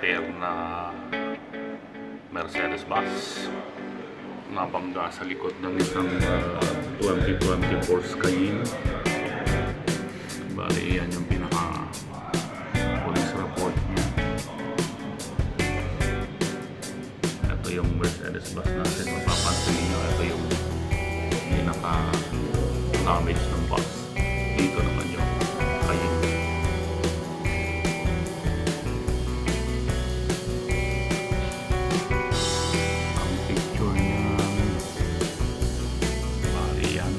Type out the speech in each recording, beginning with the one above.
repair na Mercedes bus. Nabangga sa likod ng isang 2024 Skyline. Bali, yan yung pinaka police report niya. Ito yung Mercedes bus natin. Mapapansin nyo, ito yung pinaka damage ng bus. Dito naman yung kayin. Ang picture niya, bali yan.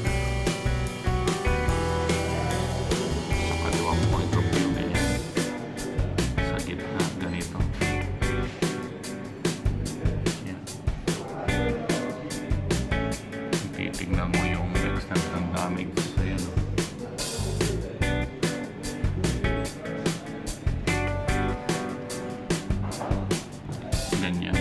Sa kaliwang point of view niya, sa gitna, ganito. Yan. Titignan mo yung extent ng damage. Ayan. Ganyan.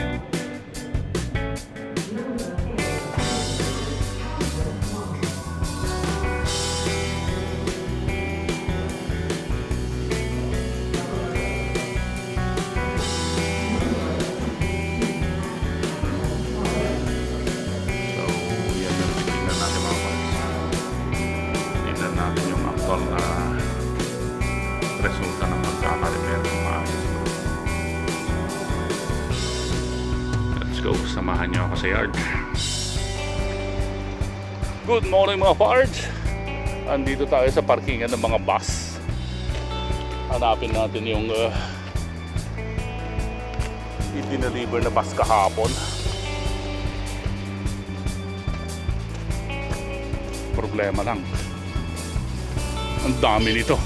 Resulta ng pagkaka-repair ng maayos. Let's go, samahan nyo ako sa yard. Good morning mga Pards. Andito tayo sa parkingan ng mga bus. Hanapin natin yung i-deliver na bus kahapon. Problema lang, ang dami nito.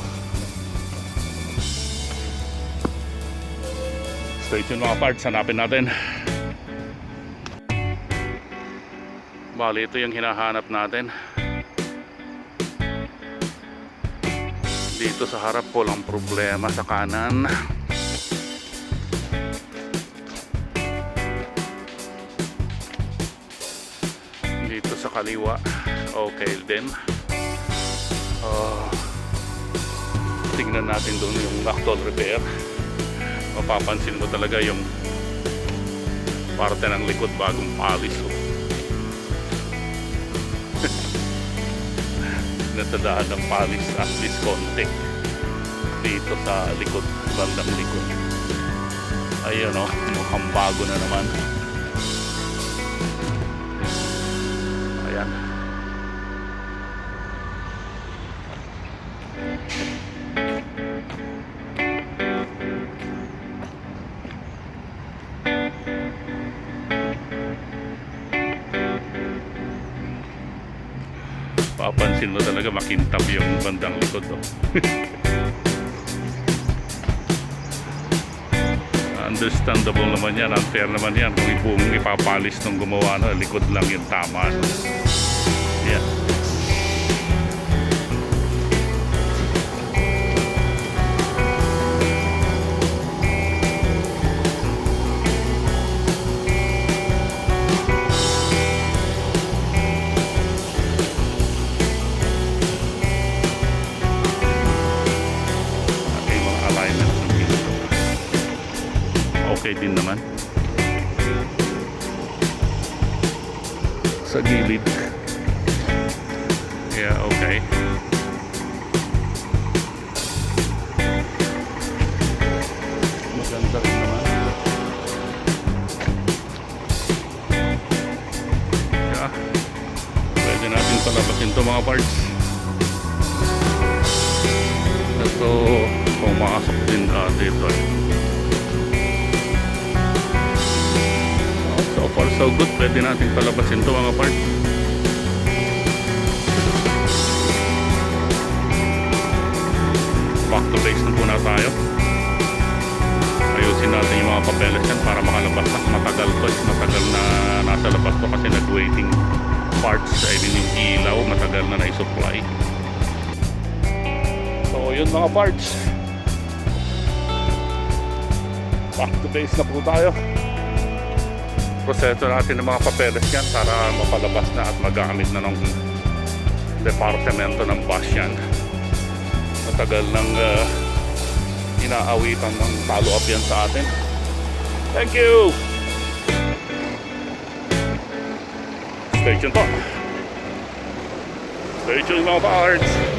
Stay tuned mga Pards, hanapin natin. Bali, ito yung hinahanap natin. Dito sa harap ko lang problema sa kanan. Dito sa kaliwa okay din. Tingnan natin doon yung actual repair. Mapapansin mo talaga yung parte ng likod bagong palis. Natadaan ng palis at least konti dito sa likod, bandang likod. Ayun o, mukhang bago na naman. Ayan. Papansin mo talaga makintab yung bandang likod oh. Understandable naman yan, unfair naman yan kung buong ipapalis nung gumawa na likod lang yung tama. Yan. Okay din naman sa gilid. Yeah, okay. Maganda rin naman. Yeah, pwede natin palabasin to mga Pards. Ito pumasok din dito eh. So far so good, pwede natin palabasin ito mga Pards. Back to base na muna tayo. Ayusin natin yung mga papeles yan para makalabas na. Matagal to, matagal na nasa labas to kasi nag-waiting parts. I mean yung ilaw, matagal na na-supply. So yun mga Pards, back to base na po tayo. Proseso natin ng mga papeles yan para mapalabas na at magamit na ng departamento ng bus yan. Matagal nang inaawitan ng follow-up yan sa atin. Thank you! Stay tuned po. Stay tuned mga pards.